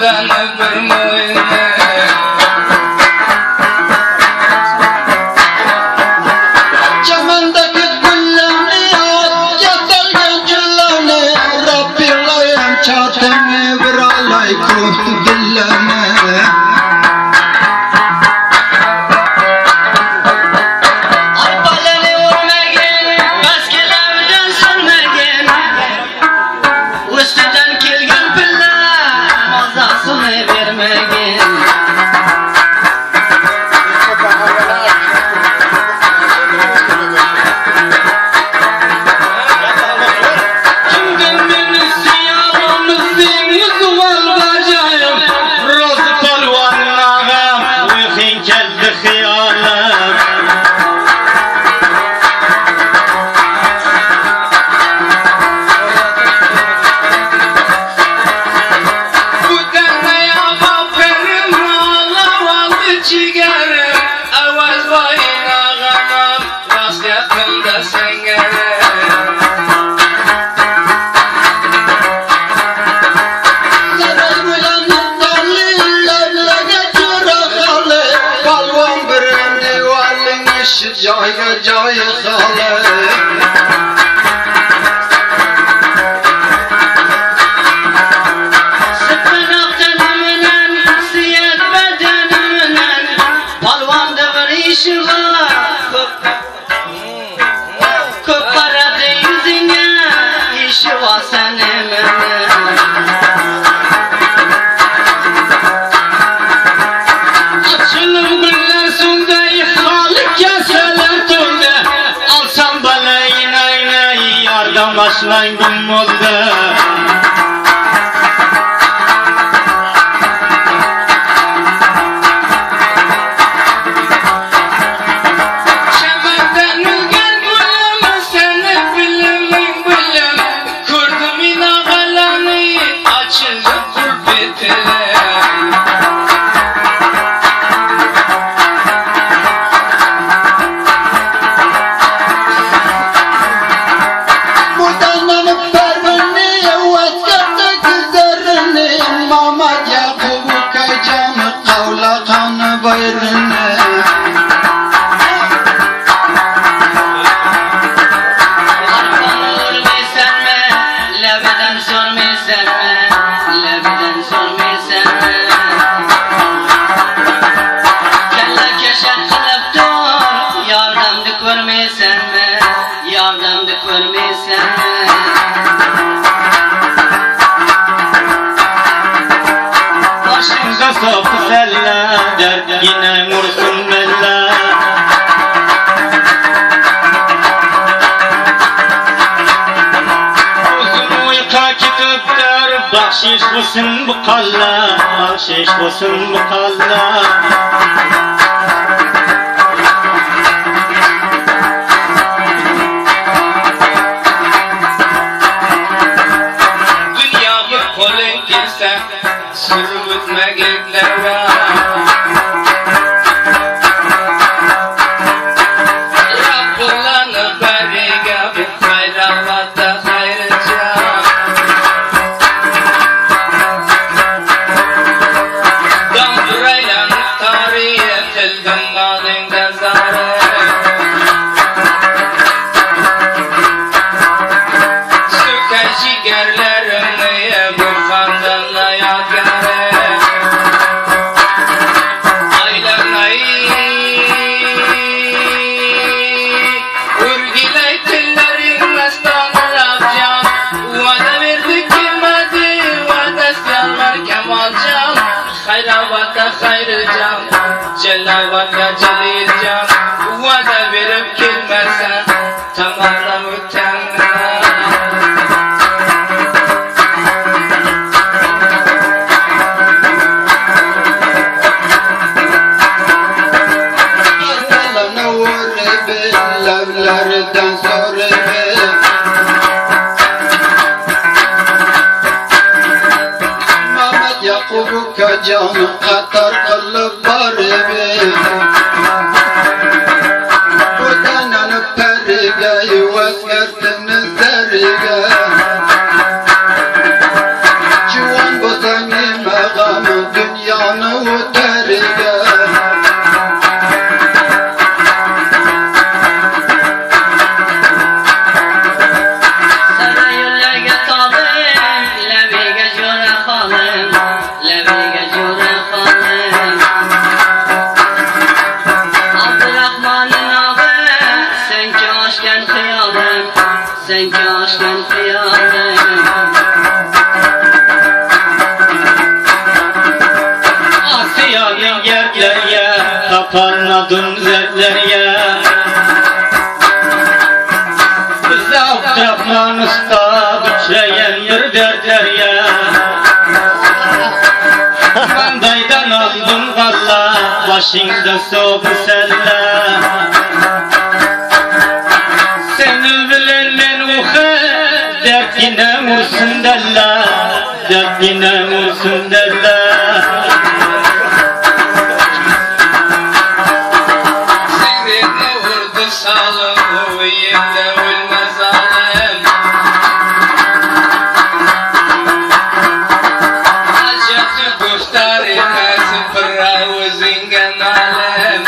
Sırtlanıp durmayın. Camındaki güllerini getirgen güllerini Rabbilayım çatını bir alay kuhtu dillerini Abbaleni vurmagin, baskilerden sürmegin Üstüden kelgen piller, mazasını vermegin Cayga cayı halı Sıkınak teniminen, siyet bedeniminen Palvanda bir işi var Köp para yüzüne işi var seniminen Açılım güller sonda ihmalık keseler tolda Alsam bana yine yardan başlayın oldu Başımda soplu selle dert yine vursun bella Uzun uyka kitaplar bahşiş olsun bu kalla Bahşiş olsun bu kalla Dünya bir kolun girse sürüp ötmekler var Rabbullah'ın beriga bir hayranlarda hayrıca Damdurayla tarihe tildim malinde zare Süker cigerlerini bu kandanla yadgare Urgilay tillerin mestanı Rabcan Vada verdik girmedi Vada siyalvar Kemalcan Hayravata hayrıcan Cellavata celilcan Vada verip girmesen Tamamla mütemmen Levlerden sonra Mehmet Yakub'u kacanı katar kılıp var Bu denanı perige Veskertini zerige Civan bu zanime sen ki aşkın kıyarım. Asiyalın yerlerye, kapanmadın zerlerye. Bize Abdurrahman Usta bütreyen bir dertlerye. Bandaydan aldım valla, başında soğuk selle. Seni bilenmen uhe, dert yine vursun derler, dert yine vursun derler. Seyredme vurdu sağlam, uyuyla ölmez alem. Acatı kuftar etmez, pırra özingen alem.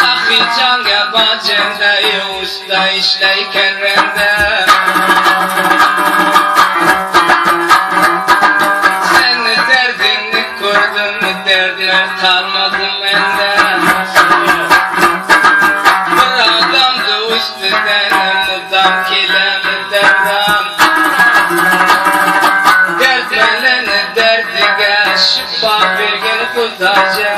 Sahi canga bacenda, usta işleyken rende. Seni derdini gördüm, derdine kalmadım enden. Bir adamdı üstüden, mudam kilemi devran. Dert beleni derdige, şifa vergin kudaca.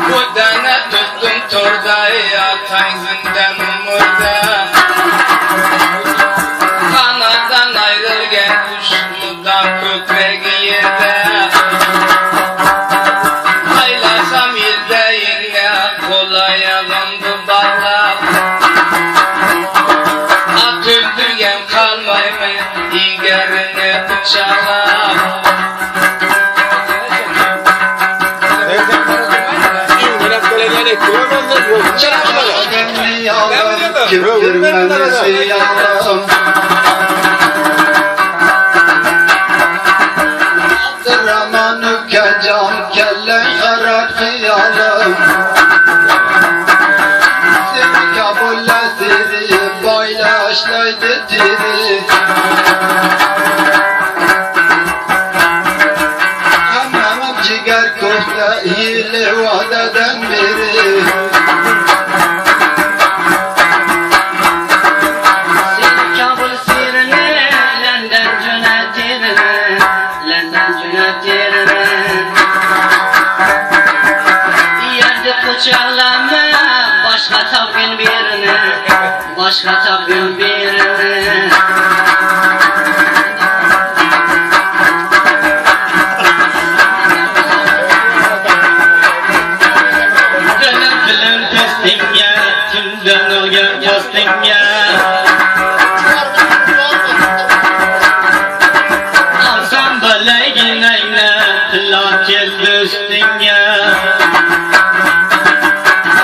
Budana tuttum tordayı, atay zindan umurda. Kanadan ayrılgen kuş, mudam kökregi yerde. Aylasam yerde yine, kolay yağındı bağlar. At öldürgen kalmayımı, diğerini bıçaklar. Beni yalım, kirpirmemesi yalım. Abdurrahman Kecam, kelle karar hıyalım. Seni kabulle siri, paylaşlaydı tiri. Hamamım ciger kofta, iyili vadeden biri. Seni Kabul sirine, Lenden cönertirine, Lenden cönertirine. Yerde bıçaklama, başka tapgın birine, başka tapgın birine. Dönüp bilen testin ya, tümden olgen kestin ya. Alsam balaygin ayna, tılak geldi üstün ya.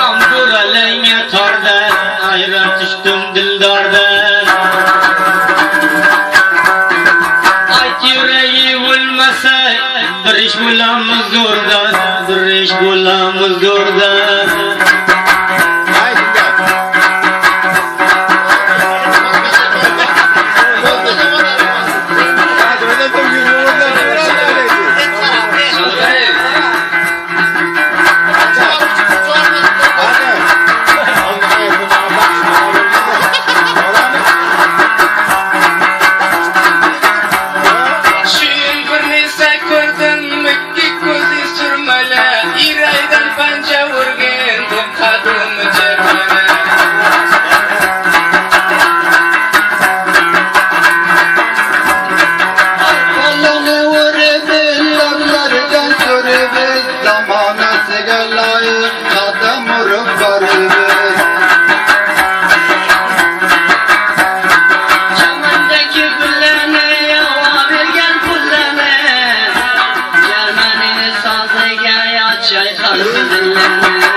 Amdur aleyne tardan, ayran düştüm dildardan. Ayt yüreği bulmasa, bir iş bulamız oradan, bir iş bulamız oradan. Şiir bir nise gördün mü ki gözü sürmele. İraydan panca vurgen, bu kadın cebine. Allah'ını vurbil, lavlardan sürbil. Zamanası gelayık, kadem vurup varbil. Çamandaki güllene, yava vergen pullene. Germenini sazıga, ya çaykarsın dillene.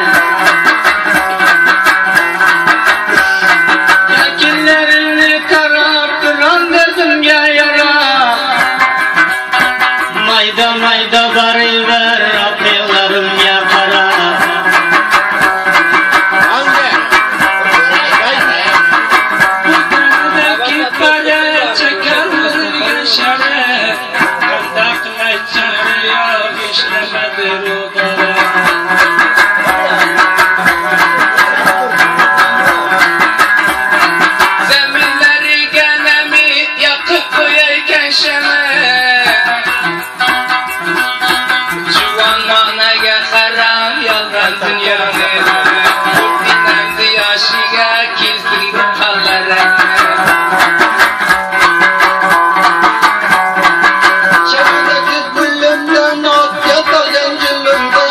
Yakillerini kararttıran dedim ya yara. Mayda mayda varıver, apellarım ya kara. Belki kare çeker bir şare, kandak meçeri. dünyani Kurtinamdi yaşiga Kilsin bu kallarani Çamdaki gülümden at yatalgan gülümde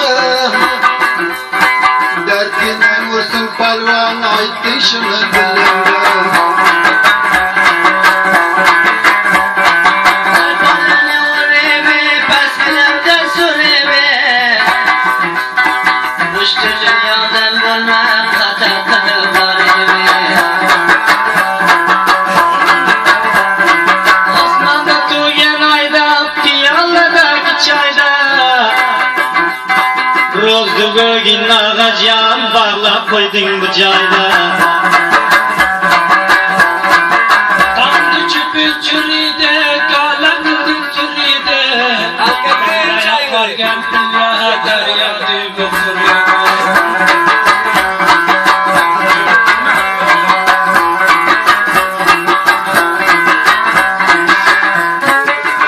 Derdinden vursun palvan aytding şunu dilimde Bugün ağacan bağlap koydun bu cayda Tanrı çöpü çürüde Kala kıldım çürüde Alkabren çay vargen Pilla deryadı bu fıryadı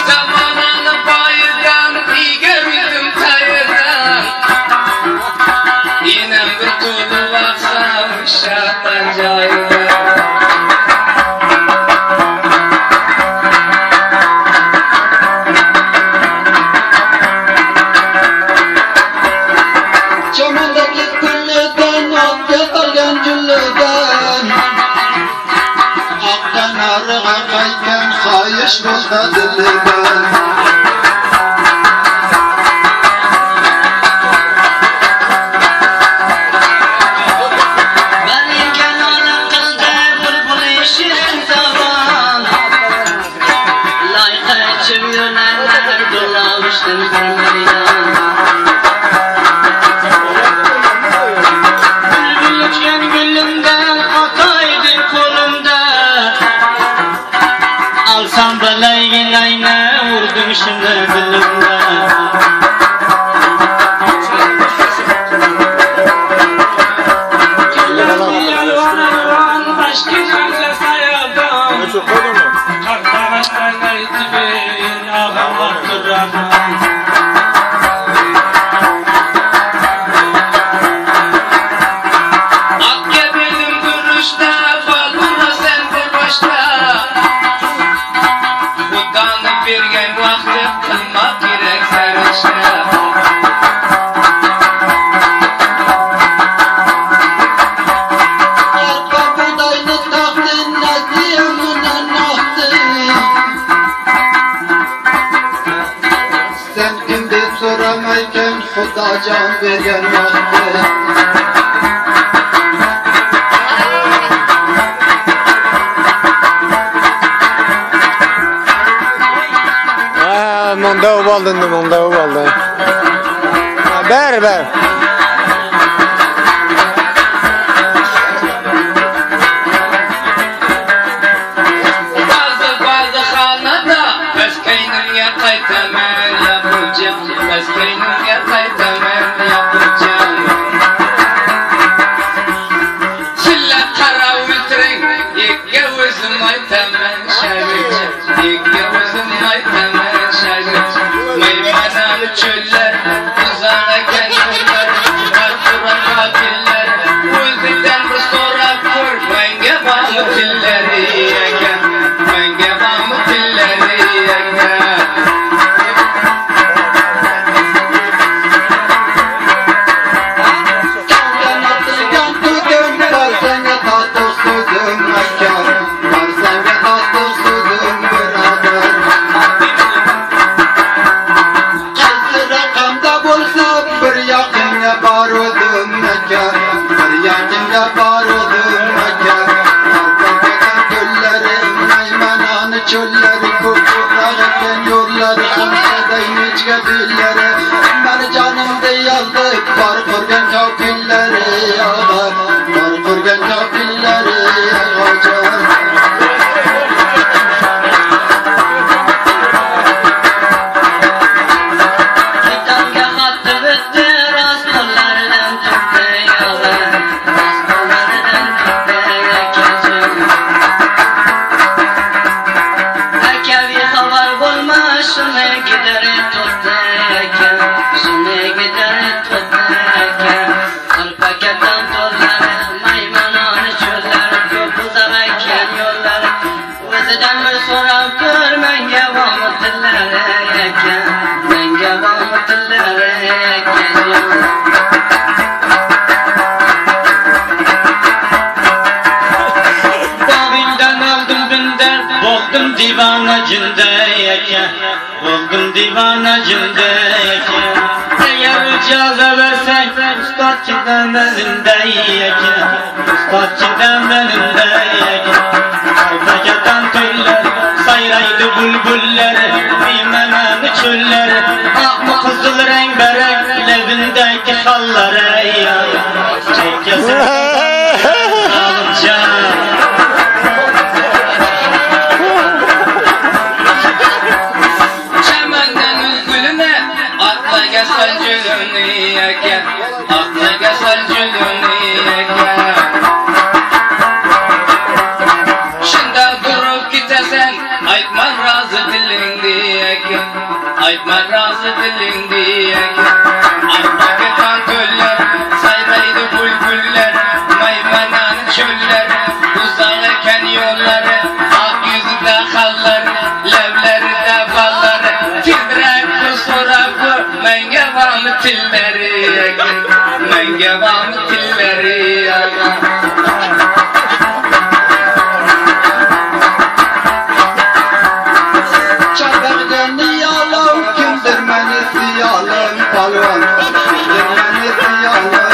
Zamanını bayırdan İger üzüm tayırdan Yinem bir tulu baksam Şahtan cayda Çamdaki gülümden at yatalgan gülümden Akkan arığa kaygan Hayış bolsa diliden Alsam balaygin ayna vurdum şimdi dilimde Yalvan alvan aşkınızla sayalım Kartlara kaynaydı bin ağalar kırarım Akya benim duruşta Balına sen de başta Budanı bergen vakti Kılmak gerek sarışta Arpa budaylı tahtın Nadiyemine nahtın Sen kimde soramayken Xuda can bergen vakti Munda ubaldın, munda ubaldın. Ber. Bazı xanada Beskaynimga qaytaman yapurjam Beskaynimga qaytaman yapurjam Silla qara o'ltiring Yekka o'zim aytaman shagirjam Yekka o'zim aytaman shagirjam Maymanam cho'llar Uzaq ekan yo'llar Barquran qotillar O'zidan bir so'rab ko'r Menga bormi tillari ekan Menga bormi tillari ekan Atılgan tüdüm Barsana tatlı sözüm Mekkar Barsana tatlı sözüm birader Qaysi raqamda bo'lsa bir yaqinga bordim Mekkar Bir yaqinga bordim Mekkar Arqadan ko'llari Maymanani cho'llari Ko'proq ekan yo'llari Hamsaday nechga dillari Mani jonimda yozib Bor qurgan kofillari Bor qurgan kofillari G'ojon Kitobga xat bitdi Rasmlardan tutdi yog'i Rasmlardan tutdi akachim Akaviy xabar bo'lmas Shuni gidari tutdi akam Shuni gidari tutdi akam divana cindeyken, buldum divana cindeyken. Eğer icaze versen, ustaçıdan benimdeyken, ustaçıdan benimdeyken. Kayfakatan tüller, sayraydı bülbüller, bilmemem çöller. Ah mı kızıl renk berek, levindeki hallar ey ya. Çekesin alınca. Çemenden üzgülüne, atla gelsen cülünü yeke, atla gelsen cülünü yeke. Şunda durup gitesen, aytman razı dilin diyeke, aytman razı dilin diyeke. Arpa tantüller, sayraydı bülbüller, maymanan çöller, uzak eken yolları, ak yüzünde hallar, levlerinde ballar, titrek kusurabı, menge vamı tilleri, menge vamı tilleri. Çaberden yalan kimdir beni ziyalim palvan. Kimdir beni ziyalim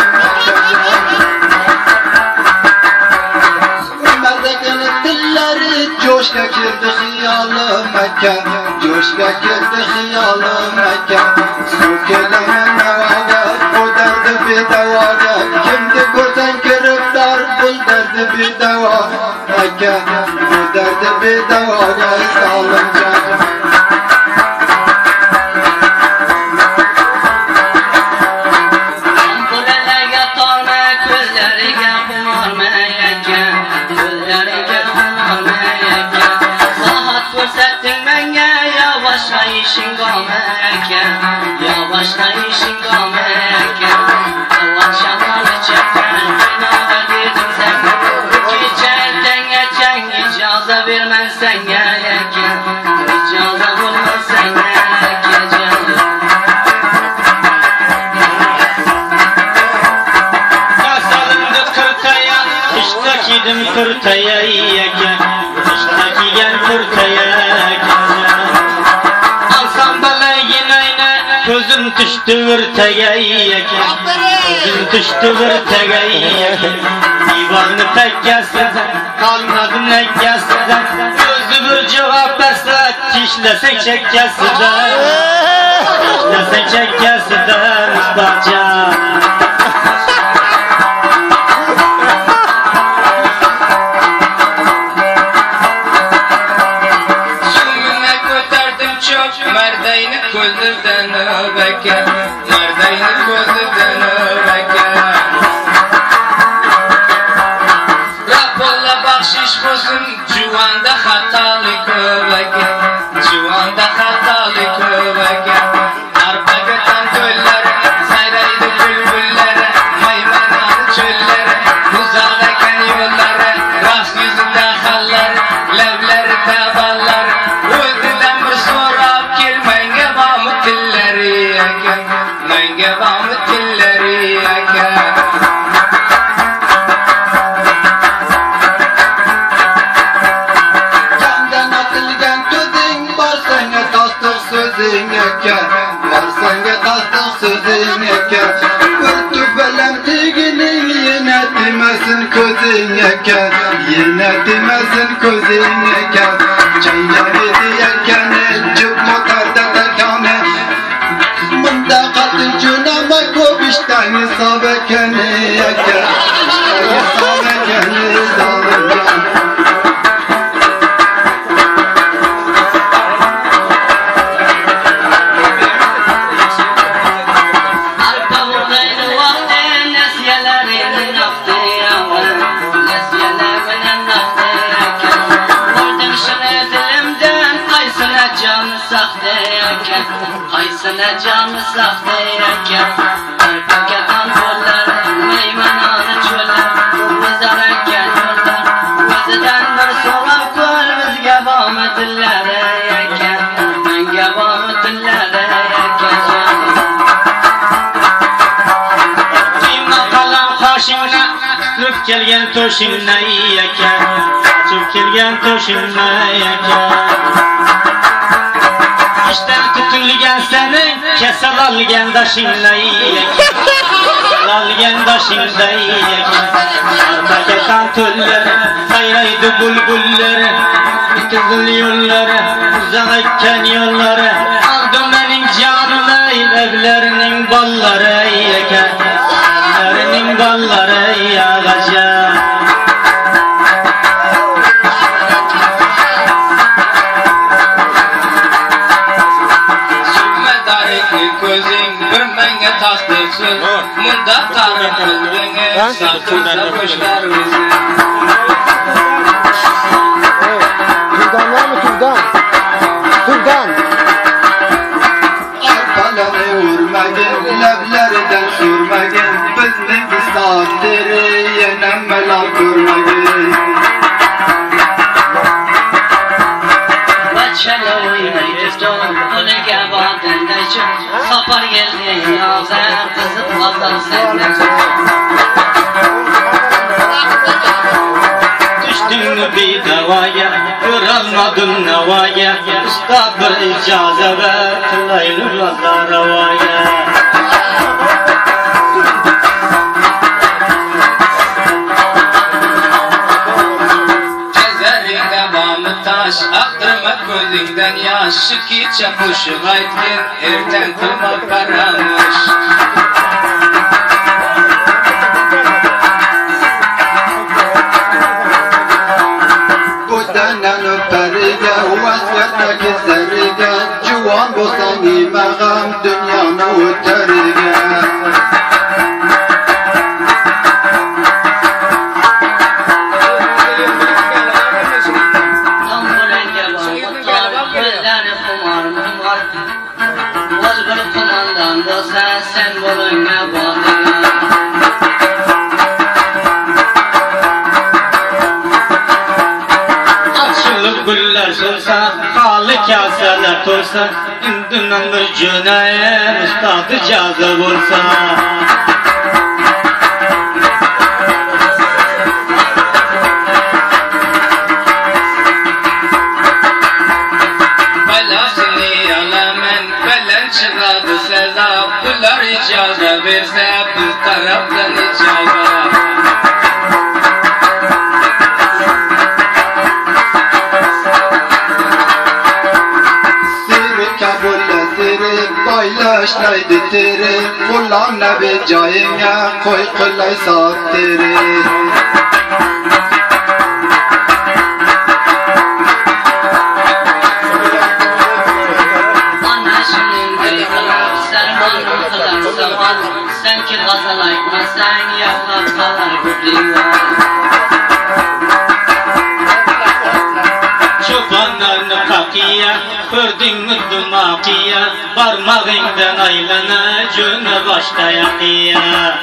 Ömer'deki dilleri coşka girdi hiyalim Mekke, coşka girdi hiyalim Mekke. Su kelime nevada, o derdi bir devada. Kimdi görsen giriftar, bul derdi bir deva Mekke, bu derdi bir devada sağlıkça. işin gameken, yavaşla işin gameken. Akşamları çeken, günaha girdim sen. Geceden geçen, icaza vermen sen gereken. İcaza bulman sen gereken. Salındı kırtaya, iştekidim kırtaya yeken, iştekigen kırtaya yeken. Gözüm düştü vırtaya yeken, gözüm düştü vırtaya yeken. Divanı pek gelseden, kalmadın ek gelseden. Gözü bir cevap verse, tişlesek çek gelseden. Tişlesek çek gelseden ustaca. Merdeyni ko'zirdan öbeke, merdeyni ko'zirdan öbeke. Rabbullah bahşiş bo'lsin, juvanda xatolik öbeke, juvanda xatolik öbeke. Arpaga tantullar, sayraydi bülbüller, maymanan çöller, uzak eken yollar, rast yüzünde hallar, levlerinde ballar. O'zidan bir so'rab kel, menga bormi tilleri aka, menga bormi tilleri aka. Candan atilgan ko'zing bor senga tasdiq so'zing ekan, bor senga tasdiq so'zing ekan. Bir tubalam tegining yana demasin ko'zing ekan, yana demasin ko'zing ekan. Chaylari ekan jup motorda takane, bunda qatl junama ko'p ishdan hisob ekan ekan, hisob ekan zolimjon. Qaysına canı saxta ekan, arpaga tantullar, maymanani cho'llar, uzar ekan yo'llar. O'zidan bir so'rab ko'r, bizga bormi tillari ekan, menga bormi tillari ekan. Qiyma qalam qoshingni, turib kelgan to'shingni ekan. kelgan to'shilmayaka ishdan tutilgan seni kasal olgan dashinglayaka olgan dashinglayaka arqaga to'llar sayraydi bulbullar tizil yo'llari uzoq ekkan yo'llari oldi mening jonim ey lablarning bollari ekan lablarning bollari yog'aja ko'zing bir menga tasdiqsiz munda tarix qildingiz sartunda qo'shlar o'zi Turdan Arqalarni urmagin, lablaridan surmagin, bizning islomdiri yana malol ko'rmagin. Bachalo o'ynaydi uliga bordindachi safar kelgan yozar qiziq vatan sendan düştün bir davaya göralmadın navaya usta bir icaze ver kılaylı razavaya taş aktırma gözünden yaş şikiçe kuşu aytken erten kılma paramış Budanan öperiga vasiyatdagi zariga juvon bo'lsang yemag'am dunyoni o'tariga sen bolunga bağlıya açılıp güller solsa halı kaseler tolsa indinin bir cüneye ustadı cazı olsa çıkardı seza bunlar icazı verse bir taraftan icazı Siri kabulla siri paylaşlaydı tiri Kullanla bir cayına koy kılay sattiri sen ki gazal aytmasan yapar kalar kubliyor çobanlarını kakiya gördün mü dumakiya barmağından aylana cönü başta yakıya